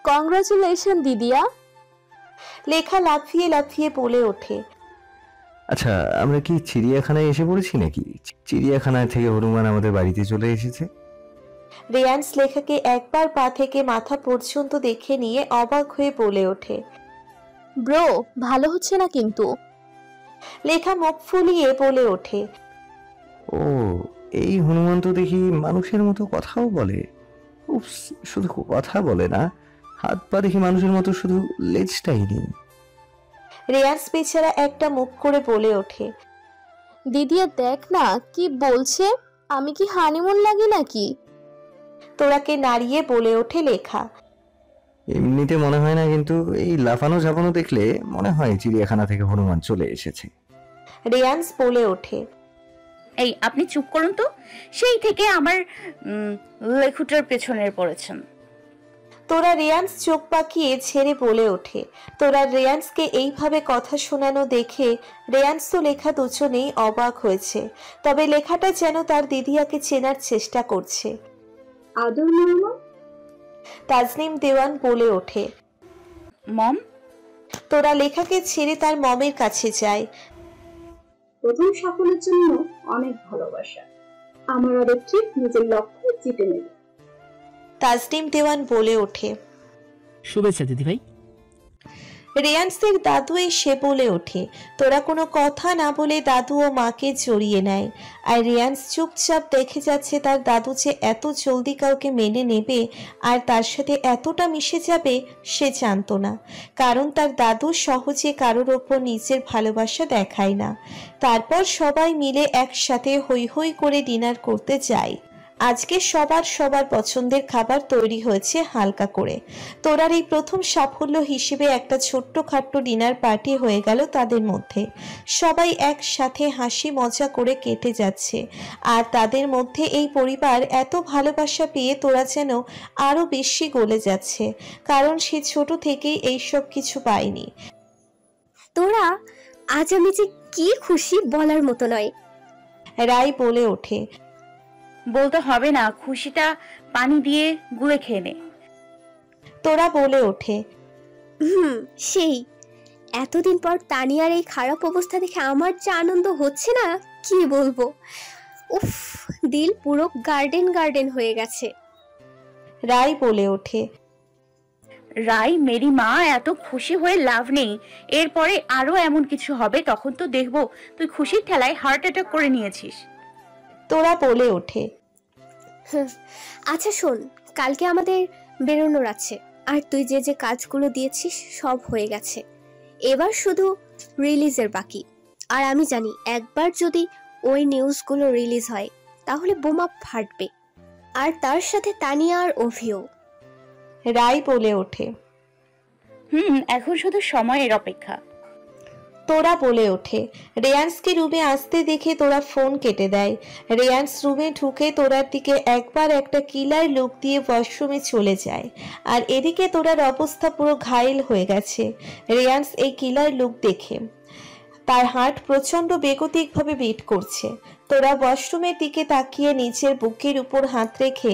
Congratulation দিদিয়া। লেখা লাফিয়ে লাফিয়ে বলে ওঠে, আচ্ছা, আমরা কি চিড়িয়াখানায় এসে পড়েছি নাকি? চিড়িয়াখানায় থেকে হনুমান আমাদের বাড়িতে চলে এসেছে। রেয়ান্স লেখাকে একবার পা থেকে মাথা পর্যন্ত দেখে নিয়ে অবাক হয়ে বলে ওঠে, ব্রো ভালো হচ্ছে না কিন্তু। লেখা মুখ ফুলিয়ে বলে ওঠে, ও, এই হনুমান তো দেখি মানুষের মতো কথাও বলে। উপস, শুধু কথা বলে না, হাত পা দেখি মানুষের মতো, শুধু লেজটাই নেই। রেয়ান্স বেচারা একটা মুখ করে বলে ওঠে, দিদিয়া দেখ না কি বলছে, আমি কি হানিমুন লাগি নাকি? তোরাকে নাড়িয়ে বলে ওঠে লেখা, এমনিতে মনে হয় না, কিন্তু এই লাফানো ঝাপানো দেখলে মনে হয় চিড়িয়াখানা থেকে হনুমান চলে এসেছে। রেয়ান্স বলে ওঠে, এই আপনি চুপ করুন তো, সেই থেকে আমার লেখুটার পেছনের পড়েছেন। তোরা রেয়ান্স চোখ পাকিয়ে ছেড়ে বলে ওঠে। তোরা রেয়ান্সকে এইভাবে কথা শোনানো দেখে রেয়ান্স তো লেখা দুজনেই অবাক হয়েছে, তবে লেখাটা যেন তার দিদিয়াকে চেনার চেষ্টা করছে। আদর মামা, তাজনিম দেওয়ান বলে ওঠে, মম। তোরা লেখাকে ছেড়ে তার মমের কাছে যায়। প্রথম সাফল্যের জন্য অনেক ভালোবাসা, আমার আরেক ট্রিপ নিজের লক্ষ্যে জিতে নেবে। তাজনিম দেওয়ান বলে ওঠে, শুভেচ্ছা দিদিভাই। রেয়ান্সের দাদু এসে বলে ওঠে। তোরা কোনো কথা না বলে দাদু ও মাকে জড়িয়ে নেয়, আর রেয়ান্স চুপচাপ দেখে যাচ্ছে তার দাদু যে এত জলদি কাউকে মেনে নেবে আর তার সাথে এতটা মিশে যাবে সে জানতো না, কারণ তার দাদু সহজে কারোর ওপর নিজের ভালোবাসা দেখায় না। তারপর সবাই মিলে একসাথে হৈ হৈ করে ডিনার করতে যায়। আজকে সবার পছন্দের খাবার তৈরি হয়েছে হালকা করে। তোরার এই প্রথম সাফল্য হিসেবে একটা ছোট্টখাট্ট ডিনার পার্টি হয়ে গেল তাদের মধ্যে। সবাই একসাথে হাসি মজা করে কেটে যাচ্ছে, আর তাদের মধ্যে এই পরিবার এত ভালোবাসা পেয়ে তোরা যেন আরো বেশি গলে যাচ্ছে, কারণ সে ছোট থেকেই এইসব কিছু পায়নি। তোরা আজ আমি যে কি খুশি বলার মতো নয়। রাই বলে ওঠে, বলতে হবে না, খুশিটা পানি দিয়ে গুলে খেয়ে নে। তোরা বলে ওঠে, সেই এতদিন পর তানিয়ার এই খারাপ অবস্থা দেখে আমার যে আনন্দ হচ্ছে না কি বলবো। উফ, দিল পুরো গার্ডেন গার্ডেন হয়ে গেছে। রাই বলে ওঠে, রাই মেরি মা, এত খুশি হয়ে লাভ নেই, এরপরে আরো এমন কিছু হবে, তখন তো দেখবো তুই খুশির ঠেলায় হার্ট অ্যাটাক করে নিয়েছিস। তোরা বলে ওঠে, আচ্ছা শোন, কালকে আমাদের বেরোনোর আছে, আর তুই যে যে কাজগুলো দিয়েছিস সব হয়ে গেছে, এবার শুধু রিলিজের বাকি। আর আমি জানি একবার যদি ওই নিউজগুলো রিলিজ হয় তাহলে বোমা ফাটবে, আর তার সাথে তানিয়া আর অভিও। রাই বলে ওঠে, এখন শুধু সময়ের অপেক্ষা। তোরা বলে ওঠে। রেয়ান্সকে রুমে আসতে দেখে তোরা ফোন কেটে দেয়। রেয়ান্স রুমে ঢুকে তোরার দিকে একবার একটা কিলার লুক দিয়ে ওয়াশরুমে চলে যায়, আর এদিকে তোরার অবস্থা পুরো ঘায়েল হয়ে গেছে রেয়ান্স এই কিলার লুক দেখে। তার হার্ট প্রচন্ড বেগতিকভাবে বিট করছে। তোরা ওয়াশরুমের দিকে তাকিয়ে নিচের বুকের উপর হাত রেখে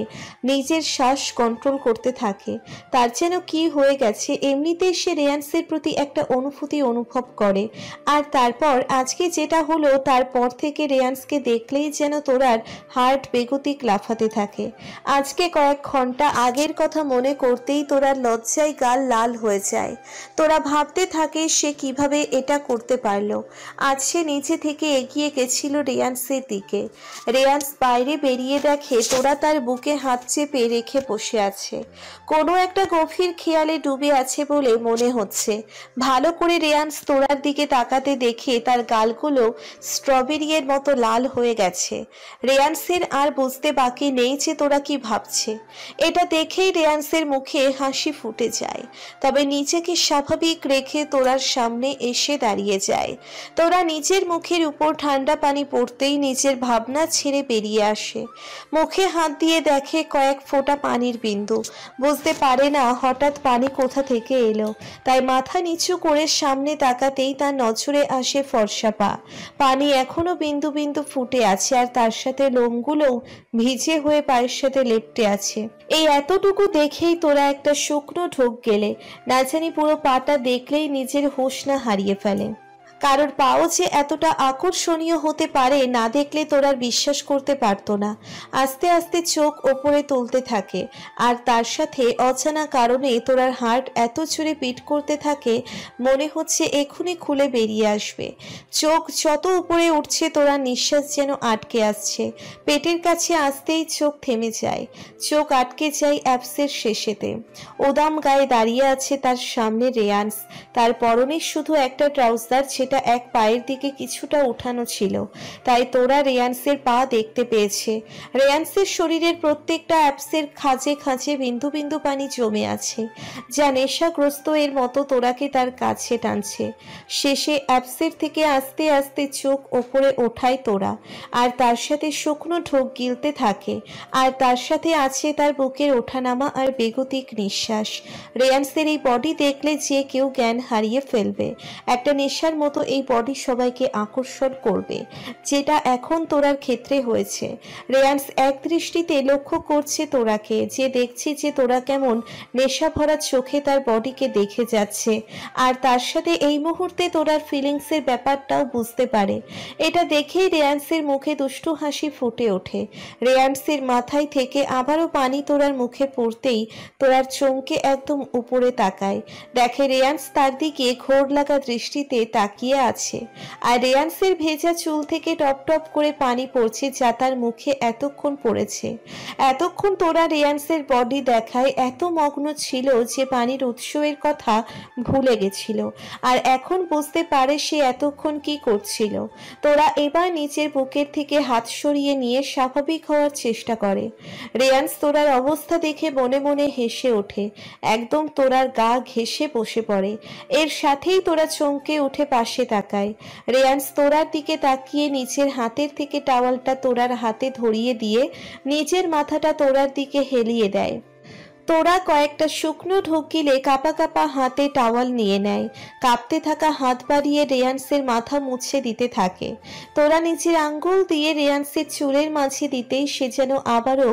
নিজের শ্বাস কন্ট্রোল করতে থাকে। তার যেন কি হয়ে গেছে, এমনিতেই সে রেয়ান্সের প্রতি একটা অনুভূতি অনুভব করে, আর তারপর আজকে যেটা হলো তারপর থেকে রেয়ান্সকে দেখলেই যেন তোরার হার্ট বেগতিক লাফাতে থাকে। আজকে কয়েক ঘন্টা আগের কথা মনে করতেই তোরার লজ্জায় গাল লাল হয়ে যায়। তোরা ভাবতে থাকে সে কিভাবে এটা করতে পারলো। আজ সে নিচে থেকে এগিয়ে গেছিল রেয়ান্সের দিকে। রেয়ান্স বাইরে বেরিয়ে দেখে তোরা তার বুকে হাত চেপে রেখে বসে আছে, কোনো একটা গভীর খেয়ালে ডুবে আছে বলে মনে হচ্ছে। ভালো করে রেয়ান্স তোরার দিকে তাকাতে দেখে তার গালগুলো স্ট্রবেরির মতো লাল হয়ে গেছে। রেয়ান্সের আর বুঝতে বাকি নেই যে তোরা কি ভাবছে। এটা দেখেই রেয়ান্সের মুখে হাসি ফুটে যায়, তবে নিজেকে স্বাভাবিক রেখে তোরার সামনে এসে দাঁড়িয়ে যায়। তোরা নিজের মুখের উপর ঠান্ডা পানি পড়তেই নিজের ভাবনা ছেড়ে বেরিয়ে আসে। মুখে হাত দিয়ে দেখে কয়েক ফোঁটা পানির বিন্দু। বুঝতে পারে না হঠাৎ পানি কোথা থেকে এলো, তাই মাথা নিচু করে সামনে তাকাতেই তার নজরে আসে ফর্সা পা। পানি এখনো বিন্দু বিন্দু ফুটে আছে, আর তার সাথে লোমগুলোও ভিজে হয়ে পায়ের সাথে লেপ্টে আছে। এই এতটুকু দেখেই তোরা একটা শুকনো ঢোক গেলে, না জানি পুরো পাটা দেখলেই নিজের হুঁশ না হারিয়ে ফেলে। কারোর পাও যে এতটা আকর্ষণীয় হতে পারে না দেখলে তোরা বিশ্বাস করতে পারতো না। আস্তে আস্তে চোখ ওপরে তুলতে থাকে, আর তার সাথে অজানা কারণে তোরার হার্ট এত জোরে পিট করতে থাকে মনে হচ্ছে এখনই খুলে বেরিয়ে আসবে। চোখ যত উপরে উঠছে তোরা নিঃশ্বাস যেন আটকে আসছে। পেটের কাছে আসতেই চোখ থেমে যায়, চোখ আটকে যায় অ্যাপসের শেষেতে। ওদাম গায়ে দাঁড়িয়ে আছে তার সামনে রেয়ান্স। তার পরনে শুধু একটা ট্রাউজার, যেটা এক পায়ের দিকে কিছুটা উঠানো ছিল, তাই তোরা রেয়ান্সের পা দেখতে পেয়েছে। রেয়ান্সের শরীরের প্রত্যেকটা অ্যাপসের খাঁজে খাঁজে বিন্দু বিন্দু পানি জমে আছে, যা নেশাগ্রস্ত এর মতো তোরাকে তার কাছে টানছে। শেষে অ্যাপসের থেকে আস্তে আস্তে চোখ ওপরে ওঠায় তোরা, আর তার সাথে শুকনো ঢোক গিলতে থাকে, আর তার সাথে আছে তার বুকের ওঠানামা আর বেগতিক নিঃশ্বাস। রেয়ান্সের এই বডি দেখলে যে কেউ জ্ঞান হারিয়ে ফেলবে। একটা নেশার মতো এই বডি সবাইকে আকর্ষণ করবে, যেটা এখন তোরার ক্ষেত্রে হয়েছে। রেয়ান্স এক দৃষ্টিতে লক্ষ্য করছে তোরাকে, যে দেখছে যে তোরা কেমন নেশা ভরা চোখে তার বডিকে দেখে যাচ্ছে, আর তার সাথে এই মুহূর্তে তোরার ফিলিংসের ব্যাপারটাও বুঝতে পারে। এটা দেখেই রেয়ান্সের মুখে দুষ্টু হাসি ফুটে ওঠে। রেয়ান্সের মাথায় থেকে আবারও পানি তোরার মুখে পড়তেই তোরার চমকে একদম উপরে তাকায়, দেখে রেয়ান্স তার দিকে ঘোর লাগা দৃষ্টিতে তাকিয়ে আছে, আর রেয়ান্সের ভেজা চুল থেকে টপ টপ করে পানি পড়ছে, যা তার মুখে এতক্ষণ পড়েছে। এতক্ষণ তোরা রেয়ান্সের বডি দেখায় এত মগ্ন ছিল যে পানির উৎসের কথা ভুলে গেছিল, আর এখন বুঝতে পারে সে এতক্ষণ কি করছিল। তোরা এবার নিচের বুকের থেকে হাত সরিয়ে নিয়ে স্বাভাবিক হওয়ার চেষ্টা করে। রেয়ান্স তোরার অবস্থা দেখে মনে মনে হেসে ওঠে, একদম তোরার গা ঘেঁষে বসে পড়ে। এর সাথেই তোরা চমকে উঠে পাশে তাকায়। রেয়ান্স তোরার দিকে তাকিয়ে নিচের হাতের থেকে টাওয়ালটা তোরার হাতে ধরিয়ে দিয়ে নিজের মাথাটা তোরার দিকে হেলিয়ে দেয়। তোরা কয়েকটা শুকনো ঢোক গিলে কাপা কাপা হাতে টাওয়াল নিয়ে নেয়, কাঁপতে থাকা হাত বাড়িয়ে রেয়ান্সের মাথা মুছে দিতে থাকে। তোরা নিচের আঙ্গুল দিয়ে রেয়ান্সের চুলের মাঝে দিতেই সে যেন আবারও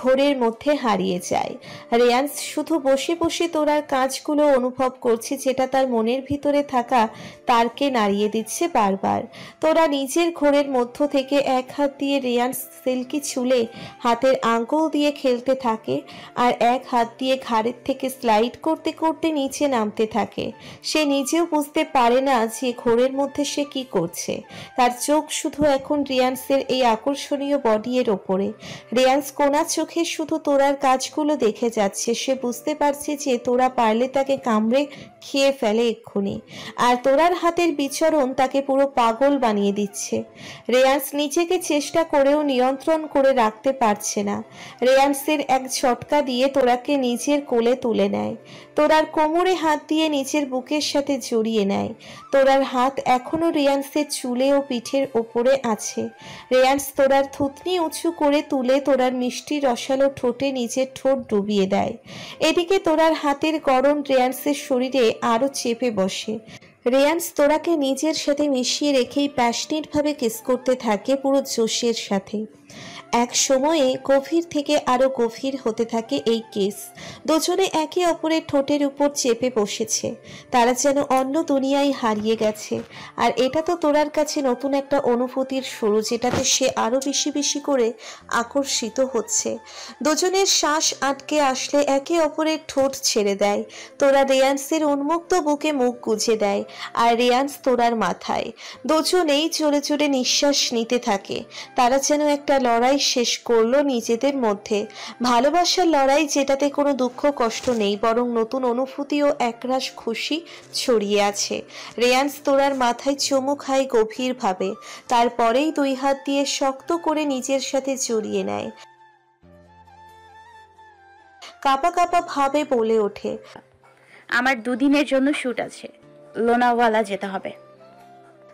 ঘোরের মধ্যে হারিয়ে যায়। রেয়ান্স শুধু বসে বসে তোরার কাজগুলো অনুভব করছে, যেটা তার মনের ভিতরে থাকা তারকে নাড়িয়ে দিচ্ছে বারবার। তোরা নিজের ঘোরের মধ্য থেকে এক হাত দিয়ে রেয়ান্স সিল্কি চুলে হাতের আঙ্গুল দিয়ে খেলতে থাকে, আর এক হাত দিয়ে ঘাড়ের থেকে স্লাইড করতে করতে নিচে নামতে থাকে। সে নিজেও বুঝতে পারে না যে ঘোরের মধ্যে সে কি করছে। তার চোখ শুধু এখন রিয়ান্সের এই আকর্ষণীয় বডি এর ওপরে। রিয়ান্স কোনা চোখে শুধু তোরার কাজগুলো দেখে যাচ্ছে। সে বুঝতে পারছে যে তোরা পারলে তাকে কামড়ে খেয়ে ফেলে এক্ষুনি, আর তোরার হাতের বিচরণ তাকে পুরো পাগল বানিয়ে দিচ্ছে। রেয়ান্স নিজেকে চেষ্টা করেও নিয়ন্ত্রণ করে রাখতে পারছে না। রেয়ান্সের এক ঝটকা দিয়ে তোরাকে নিজের কোলে তুলে নেয়, তোরার কোমরে হাত দিয়ে নিজের বুকের সাথে জড়িয়ে নেয়। তোরার হাত এখনো রেয়ান্সের চুলে ও পিঠের ওপরে আছে। রেয়ান্স তোরার থুতনি উঁচু করে তুলে তোরার মিষ্টি রসালো ঠোঁটে নিজের ঠোঁট ডুবিয়ে দেয়। এদিকে তোরার হাতের গরম রেয়ান্সের শরীরে আরো চেপে বসে। রেয়ান্স তোরাকে নিজের সাথে মিশিয়ে রেখেই প্যাশনেট ভাবে কিস করতে থাকে পুরো জোশের সাথে। এক সময়ে গভীর থেকে আরো গভীর হতে থাকে এই কিস। দুজনে একে অপরের ঠোঁটের উপর চেপে বসেছে, তারা যেন অন্য দুনিয়ায় হারিয়ে গেছে। আর এটা তো তোরার কাছে নতুন একটা অনুভূতির শুরু, যেটাতে সে আরো বেশি বেশি করে আকর্ষিত হচ্ছে। দুজনের শ্বাস আটকে আসলে একে অপরের ঠোঁট ছেড়ে দেয়। তোরা রেয়ান্সের উন্মুক্ত বুকে মুখ গুজে দেয়, আর রেয়ান্স তোরার মাথায়। দুজনেই জোরে জোরে নিঃশ্বাস নিতে থাকে। তারা যেন একটা লড়াই শেষ করলো নিজেদের মধ্যে, ভালোবাসার লড়াই, যেটাতে কোনো দুঃখ কষ্ট নেই, বরং নতুন অনুভূতি ও একরাশ খুশি ছড়িয়ে আছে। রেয়ান্স তোরার মাথায় চুমু খায় গভীরভাবে, তারপরেই দুই হাত দিয়ে শক্ত করে নিজের সাথে জড়িয়ে নেয়। কাঁপা কাঁপা ভাবে বলে ওঠে, আমার 2 দিনের জন্য শুট আছে, লোনাওয়ালা যেতে হবে।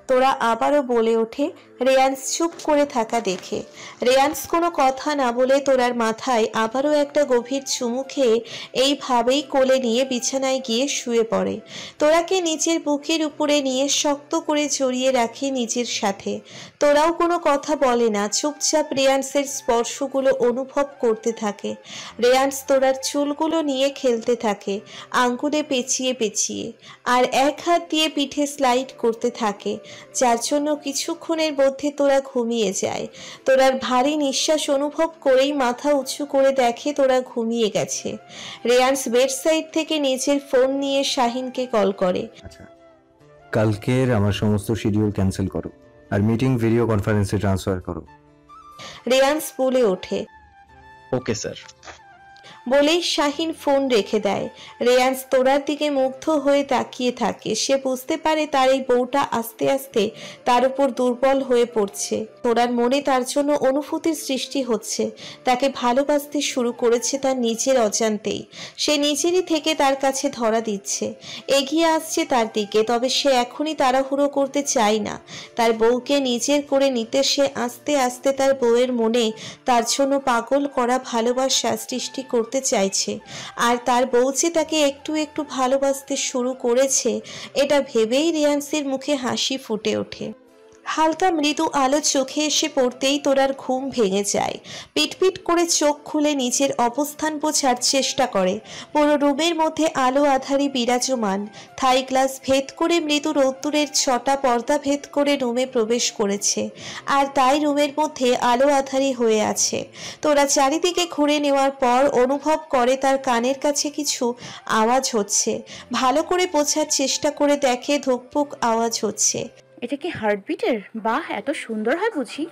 তোরা আবারও বলে ওঠে রেয়ান্স চুপ করে থাকা দেখে। রেয়ান্স কোনো কথা না বলে তোরার মাথায় আবারও একটা গভীর চুমু খেয়ে এইভাবেই কোলে নিয়ে বিছানায় গিয়ে শুয়ে পড়ে। তোরাকে নিজের বুকের উপরে নিয়ে শক্ত করে জড়িয়ে রাখে নিজের সাথে। তোরাও কোনো কথা বলে না, চুপচাপ রেয়ান্সের স্পর্শগুলো অনুভব করতে থাকে। রেয়ান্স তোরার চুলগুলো নিয়ে খেলতে থাকে, আঙ্গুলে পেঁচিয়ে পেঁচিয়ে, আর এক হাত দিয়ে পিঠে স্লাইড করতে থাকে, যার জন্য কিছুক্ষণের মধ্যে তোরা ঘুমিয়ে যায়। তোরার ভারী নিঃশ্বাস অনুভব করেই মাথা উঁচু করে দেখে তোরা ঘুমিয়ে গেছে। রেয়ান্স বেড সাইড থেকে নিজের ফোন নিয়ে শাহিনকে কল করে। আচ্ছা, কালকের আমার সমস্ত শিডিউল ক্যান্সেল করো আর মিটিং ভিডিও কনফারেন্সে ট্রান্সফার করো। রেয়ান্স বলে ওঠে। Okay sir. বলেই শাহিন ফোন রেখে দেয়। রেয়ান্স তোরার দিকে মুগ্ধ হয়ে তাকিয়ে থাকে। সে বুঝতে পারে তার এই বউটা আস্তে আস্তে তার উপর দুর্বল হয়ে পড়ছে। তোরার মনে তার জন্য অনুভূতির সৃষ্টি হচ্ছে, তাকে ভালোবাসতে শুরু করেছে তার নিজের অজান্তেই। সে নিজেরই থেকে তার কাছে ধরা দিচ্ছে, এগিয়ে আসছে তার দিকে। তবে সে এখনই তাড়াহুড়ো করতে চায় না। তার বউকে নিজের করে নিতে সে আস্তে আস্তে তার বউয়ের মনে তার জন্য পাগল করা ভালোবাসা সৃষ্টি করতে চাইছে। আর তার বউ যে তাকে একটু একটু ভালোবাসতে শুরু করেছে, এটা ভেবেই রেয়ান্সের মুখে হাসি ফুটে ওঠে। হালকা মৃদু আলো চোখে এসে পড়তেই তোরার ঘুম ভেঙে যায়। পিটপিট করে চোখ খুলে নিজের অবস্থান বোঝার চেষ্টা করে। পুরো রুমের মধ্যে আলো আধারি বিরাজমান। থাই গ্লাস ভেদ করে মৃদু রোদ্দুরের ছটা পর্দা ভেদ করে রুমে প্রবেশ করেছে, আর তাই রুমের মধ্যে আলো আধারি হয়ে আছে। তোরা চারিদিকে ঘুরে নেওয়ার পর অনুভব করে তার কানের কাছে কিছু আওয়াজ হচ্ছে। ভালো করে বোঝার চেষ্টা করে দেখে ধুকপুক আওয়াজ হচ্ছে। এটা কি হার্টবিটের? বাহ, এত সুন্দর হয় বুঝি।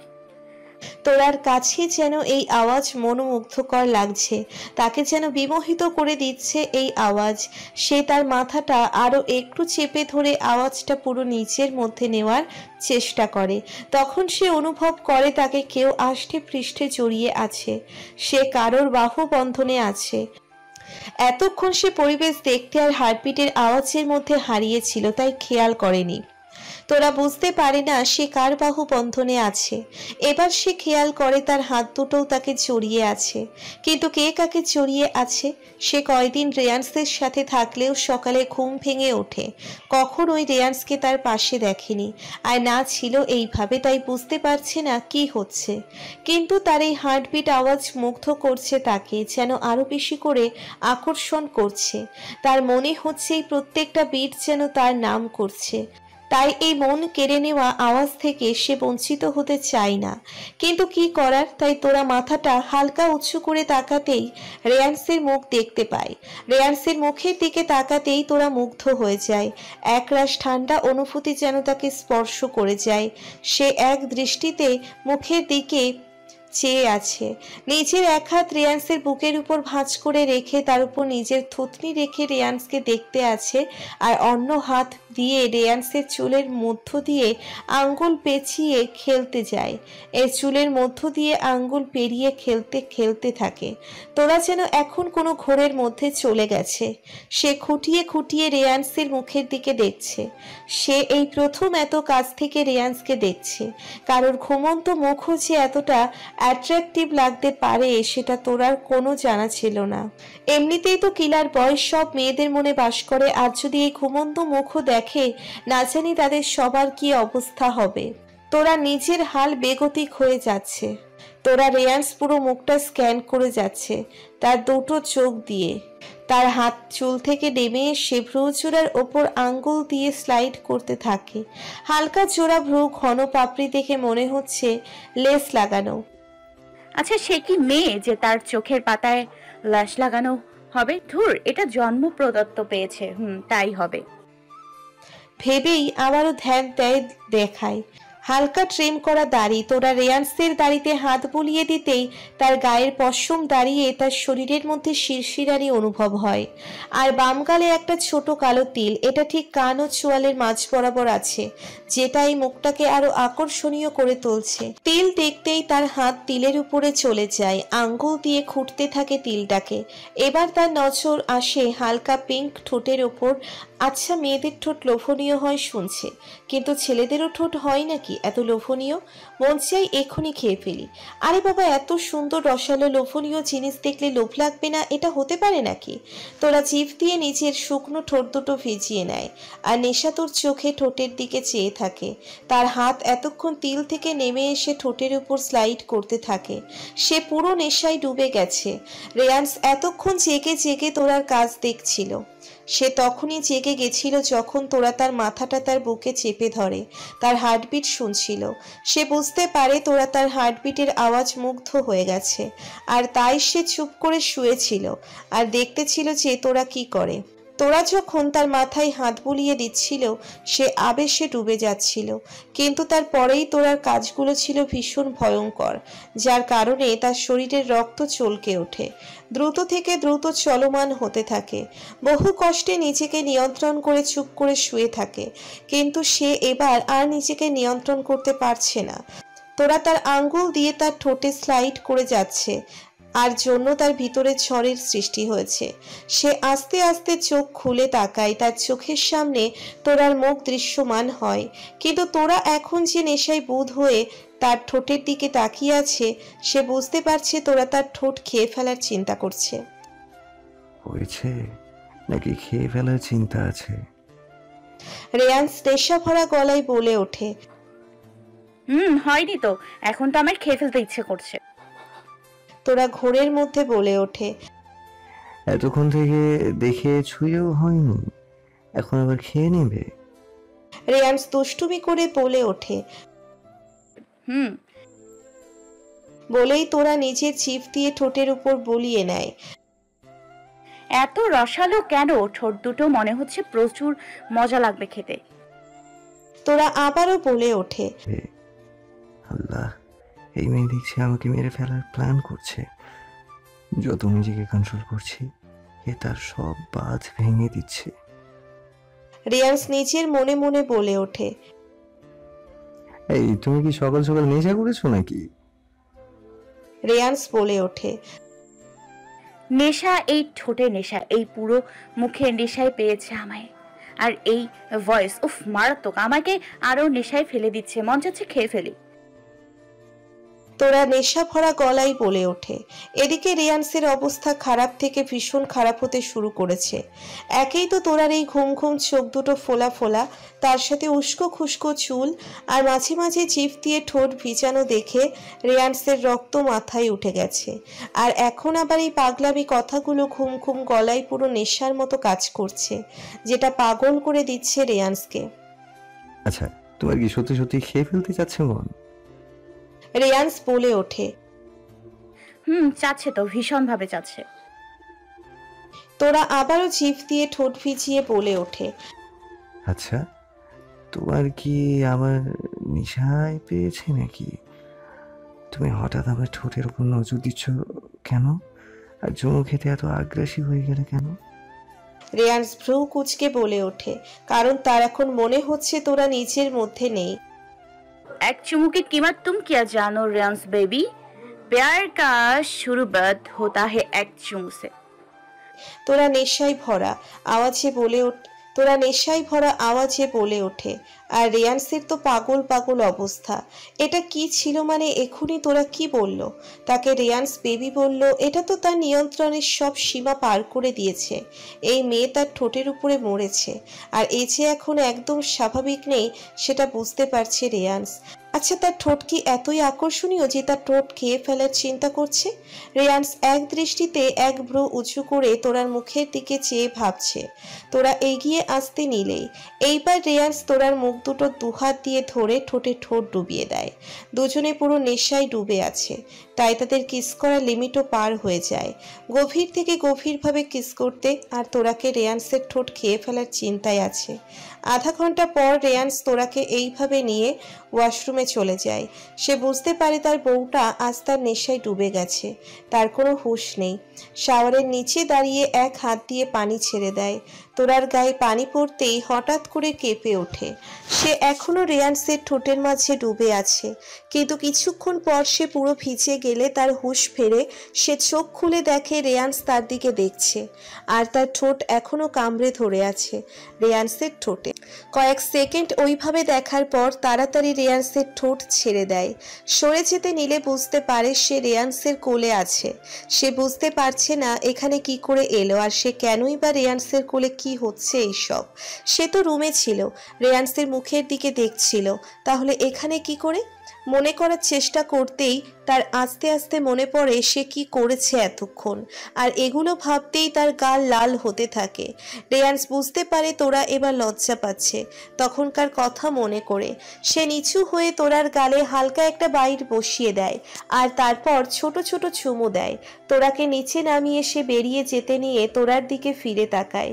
তোরার কাছে যেন এই আওয়াজ মনোমুগ্ধকর লাগছে, তাকে যেন বিমোহিত করে দিচ্ছে এই আওয়াজ। সে তার মাথাটা আরো একটু চেপে ধরে আওয়াজটা পুরো নিচের মধ্যে নেওয়ার চেষ্টা করে। তখন সে অনুভব করে তাকে কেউ আষ্টে পৃষ্ঠে জড়িয়ে আছে, সে কারোর বাহু বন্ধনে আছে। এতক্ষণ সে পরিবেশ দেখতে আর হার্টবিটের আওয়াজের মধ্যে হারিয়েছিল, তাই খেয়াল করেনি। তোরা বুঝতে পারে না সে কার বাহু বন্ধনে আছে। এবার সে খেয়াল করে তার হাত দুটোও তাকে জড়িয়ে আছে, কিন্তু কে কাকে জড়িয়ে আছে? সে কয়দিন রেয়ান্সের সাথে থাকলেও সকালে ঘুম ভেঙে ওঠে, কখনোই রেয়ান্সকে তার পাশে দেখেনি, আর না ছিল এইভাবে, তাই বুঝতে পারছে না কি হচ্ছে। কিন্তু তার এই হার্টবিট আওয়াজ মুগ্ধ করছে তাকে, যেন আরো বেশি করে আকর্ষণ করছে। তার মনে হচ্ছে এই প্রত্যেকটা বিট যেন তার নাম করছে। তাই এই মন কেড়ে নেওয়া আওয়াজ থেকে সে বঞ্চিত হতে চায় না, কিন্তু কি করার। তাই তোরা মাথাটা হালকা উঁচু করে তাকাতেই রেয়ান্সের মুখ দেখতে পায়। রেয়ান্সের মুখের দিকে তাকাতেই তোরা মুগ্ধ হয়ে যায়। একরাশ ঠান্ডা অনুভূতি যেন তাকে স্পর্শ করে যায়। সে এক দৃষ্টিতে মুখের দিকে চেয়ে আছে। নিজের এক হাত রেয়ান্সের বুকের উপর ভাঁজ করে রেখে তার উপর নিজের থুতনি রেখে রেয়ান্সকে দেখতে আছে, আর অন্য হাত দিয়ে রেয়ান্সের চুলের মধ্য দিয়ে আঙ্গুল পেঁচিয়ে খেলতে যায়। এই চুলের মধ্য দিয়ে আঙ্গুল পেরিয়ে খেলতে খেলতে থাকে। তোরা যেন এখন কোনো ঘোরের মধ্যে চলে গেছে। সে খুঁটিয়ে খুঁটিয়ে রেয়ান্সের মুখের দিকে দেখছে। সে এই প্রথম এত কাছ থেকে রেয়ান্সকে দেখছে। কারোর ঘুমন্ত মুখও যে এতটা অ্যাট্রাকটিভ লাগতে পারে সেটা তোরার কোনো জানা ছিল না। এমনিতেই তো কিলার বয়স সব মেয়েদের মনে বাস করে, আর যদি এই ঘুমন্ত মুখও দেখে, না জানি তাদের সবার কি অবস্থা হবে। তোরা নিজের হাল বেগতিক হয়ে যাচ্ছে। তোরা রেয়ান্স পুরো মুখটা স্ক্যান করে যাচ্ছে তার দুটো চোখ দিয়ে। তার হাত চুল থেকে নেমে এসে ভ্রু জোড়ার ওপর আঙ্গুল দিয়ে স্লাইড করতে থাকে। হালকা জোড়া ভ্রু, ঘন পাপড়ি দেখে মনে হচ্ছে লেস লাগানো। আচ্ছা, সে কি মেয়ে যে তার চোখের পাতায় ল্যাশ লাগানো হবে? ধুর, এটা জন্ম প্রদত্ত পেয়েছে। তাই হবে ভেবেই আবারও ধ্যান দেয় দেখায়। হালকা ট্রিম করা দাড়ি। তোরা রেয়ান্সের দাড়িতে হাত বুলিয়ে দিতেই তার গায়ের পশম দাঁড়িয়ে তার শরীরের মধ্যে শিরশিরানি অনুভব হয়। আর বাম গালে একটা ছোট কালো তিল, এটা ঠিক কান ও চোয়ালের মাঝ বরাবর আছে, যেটা এই মুখটাকে আরো আকর্ষণীয় করে তুলছে। তিল দেখতেই তার হাত তিলের উপরে চলে যায়, আঙ্গুল দিয়ে খুঁটতে থাকে তিলটাকে। এবার তার নজর আসে হালকা পিঙ্ক ঠোঁটের ওপর। আচ্ছা, মেয়েদের ঠোঁট লোভনীয় হয় শুনছে, কিন্তু ছেলেদেরও ঠোঁট হয় নাকি এত লোভনীয়? মন চাই এখনই খেয়ে ফেলি। আরে বাবা, এত সুন্দর রসালো লোভনীয় জিনিস দেখলে লোভ লাগবে না? এটা হতে পারে নাকি? তোরা জিভ দিয়ে নিজের শুকনো ঠোঁট দুটো ভিজিয়ে নেয় আর নেশা তোর চোখে ঠোঁটের দিকে চেয়ে থাকে। তার হাত এতক্ষণ তিল থেকে নেমে এসে ঠোঁটের উপর স্লাইড করতে থাকে। সে পুরো নেশায় ডুবে গেছে। রেয়ান্স এতক্ষণ জেগে জেগে তোরার কাজ দেখছিল। সে তখনই জেগে গেছিল যখন তোরা তার মাথাটা তার বুকে চেপে ধরে, তার হার্টবিট শুনছিল। সে বুঝতে পারে তোরা তার হার্টবিটের আওয়াজ মুগ্ধ হয়ে গেছে, আর তাই সে চুপ করে শুয়েছিল আর দেখতেছিল যে তোরা কি করে। তোরা যখন তার মাথায় হাত বুলিয়ে দিচ্ছিল সে আবেশে ডুবে যাচ্ছিল, কিন্তু তার পরেই তোরার কাজগুলো ছিল ভীষণ ভয়ঙ্কর, যার কারণে তার শরীরের রক্ত চলকে ওঠে, দ্রুত থেকে দ্রুত চলমান হতে থাকে। বহু কষ্টে নিজেকে নিয়ন্ত্রণ করে চুপ করে শুয়ে থাকে, কিন্তু সে এবার আর নিজেকে নিয়ন্ত্রণ করতে পারছে না। তোরা তার আঙ্গুল দিয়ে তার ঠোঁটে স্লাইড করে যাচ্ছে, আর জন্য তার ভিতরে ঝড়ের সৃষ্টি হয়েছে। সে আস্তে আস্তে চোখ খুলে তাকায়, তার চোখের সামনে তোরার মুখ দৃশ্যমান হয়, কিন্তু তোরা এখন যে নেশায় বুঁদ হয়ে তার ঠোঁটের দিকে তাকিয়ে আছে, সে বুঝতে পারছে তোরা তার ঠোঁট খেয়ে ফেলার চিন্তা করছে। হয়েছে নাকি খেয়ে ফেলার চিন্তা আছে? রেয়ান্স নেশা ভরা গলায় বলে ওঠে। হয়নি তো, এখন তো আমার খেয়ে ফেলতে ইচ্ছে করছে। তোরা ঘোরের মধ্যে বলে ওঠে, এতক্ষণ থেকে দেখে ছুঁয়েও হয়নি, এখন আবার খেয়ে নেবে? রেয়ান্স দুষ্টুমি করে বলে ওঠে। বলেই তোরা নিজের জিভ দিয়ে ঠোঁটের উপর বলিয়ে নেয়। এত রসালো কেন? ঠোঁট দুটো মনে হচ্ছে প্রচুর মজা লাগবে খেতে। তোরা আবারও বলে ওঠে, আল্লাহ, এই মেয়ে দেখছি আমাকে মেরে ফেলার প্ল্যান করছে। যত নিজেকে কন্ট্রোল করছি এ তার সব বাঁধ ভেঙে দিচ্ছে। রেয়ান্স নিজের মনে মনে বলে ওঠে, এই তুমি কি সকাল সকাল নেশা করেছো নাকি? রেয়ান্স বলে ওঠে, নেশা, এই ঠোঁটের নেশা, এই পুরো মুখের নেশায় পেয়েছে আমায়। আর এই ভয়েস, উফ মারাত্মক, আমাকে আরো নেশায় ফেলে দিচ্ছে, মন চাচ্ছে খেয়ে ফেলি। তোরা নেশা ভরা গলায় বলে ওঠে। এদিকে রেয়ান্সের অবস্থা খারাপ থেকে ভীষণ খারাপ হতে শুরু করেছে। একেই তো তোরার এই ঘুম ঘুম চোখ দুটো ফোলা ফোলা, তার সাথে উস্কো খুস্কো চুল, আর মাঝে মাঝে জিভ দিয়ে ঠোঁট ভিজানো দেখে রেয়ান্সের রক্ত মাথায় উঠে গেছে। আর এখন আবার এই পাগলামি কথাগুলো ঘুম ঘুম গলায় পুরো নেশার মতো কাজ করছে, যেটা পাগল করে দিচ্ছে রেয়ান্সকে। আচ্ছা, তোমার কি সত্যি সত্যি খেয়ে ফেলতে চাচ্ছে মন? রেয়ান্স বলে ওঠে। চাচ্ছে তো, ভীষণ ভাবে চাচ্ছে। তোরা আবারও জিভ দিয়ে ঠোঁট ভিজিয়ে বলে ওঠে, আচ্ছা, তোমার কি আবার নেশায় পেয়েছে নাকি? তুমি হঠাৎ আমার ঠোঁটের উপর নজর দিচ্ছ কেন? আর চুমু খেতে এত আগ্রাসী হয়ে গেলে কেন? রেয়ান্স ভ্রু কুচকে বলে ওঠে, কারণ তার এখন মনে হচ্ছে তোরা নিজের মধ্যে নেই। एक चुमू की कीमत तुम क्या जानो रेयांस बेबी, प्यार का शुरुआत होता है एक चुमू से। তোরা নেশায় ভরা আওয়াজে বলে ওঠে। আর রেয়ান্সের তো পাগল পাগল অবস্থা। এটা কি ছিল? মানে এখনই তোরা কি বলল? তাকে রেয়ান্স বেবি বলল? এটা তো তার নিয়ন্ত্রণের সব সীমা পার করে দিয়েছে। এই মেয়ে তার ঠোঁটের উপরে মরেছে, আর এই যে এখন একদম স্বাভাবিক নেই সেটা বুঝতে পারছে রেয়ান্স। আচ্ছা, তার ঠোঁট কি এতই আকর্ষণীয় যে তার ঠোঁট খেয়ে ফেলার চিন্তা করছে? রেয়ান্স এক দৃষ্টিতে এক ভ্রু উঁচু করে তোরার মুখের দিকে চেয়ে ভাবছে। তোরা এগিয়ে আসতে নিলেই এইবার রেয়ান্স তোরার মুখ দুটো দুহাত দিয়ে ধরে ঠোঁটে ঠোঁট ডুবিয়ে দেয়। দুজনে পুরো নেশায় ডুবে আছে। তাই তাদের কিস করার লিমিটও পার হয়ে যায়। গভীর থেকে গভীরভাবে কিস করতে আর তোরাকে রেয়ান্সের ঠোঁট খেয়ে ফেলার চিন্তায় আছে। আধা ঘন্টা পর রেয়ান্স তোরাকে এইভাবে নিয়ে ওয়াশরুমে চলে যায়। সে বুঝতে পারে তার বউটা আজ তার নেশায় ডুবে গেছে, তার কোনো হুঁশ নেই। শাওয়ারের নিচে দাঁড়িয়ে এক হাত দিয়ে পানি ছেড়ে দেয়। তোরার গায়ে পানি পড়তেই হঠাৎ করে কেঁপে ওঠে। সে এখনো রেয়ান্সের ঠোঁটের মাঝে ডুবে আছে, কিন্তু কিছুক্ষণ পর সে পুরো ভিজে গেলে তার হুঁশ ফেরে। সে চোখ খুলে দেখে রেয়ান্স তার দিকে দেখছে, আর তার ঠোঁট এখনো কামড়ে ধরে আছে রেয়ান্সের ঠোঁটে। কয়েক সেকেন্ড ওইভাবে দেখার পর তাড়াতাড়ি রেয়ান্সের ঠোঁট ছেড়ে দেয়। সরে যেতে নিলে বুঝতে পারে সে রেয়ান্সের কোলে আছে। সে বুঝতে পারছে না এখানে কি করে এলো, আর সে কেনই বা রেয়ান্সের কোলে কি হচ্ছে এইসব। সে তো রুমে ছিল, রেয়ান্সের মুখের দিকে দেখছিল, তাহলে এখানে কি করে? মনে করার চেষ্টা করতেই তার আস্তে আস্তে মনে পড়ে সে কি করেছে এতক্ষণ, আর এগুলো ভাবতেই তার গাল লাল হতে থাকে। রেয়ান্স বুঝতে পারে তোরা এবার লজ্জা পাচ্ছে। তখনকার কথা মনে করে সে নিচু হয়ে তোরার গালে হালকা একটা বাইট বসিয়ে দেয়, আর তারপর ছোট ছোট চুমু দেয়। তোরাকে নিচে নামিয়ে সে বেরিয়ে যেতে নিয়ে তোরার দিকে ফিরে তাকায়।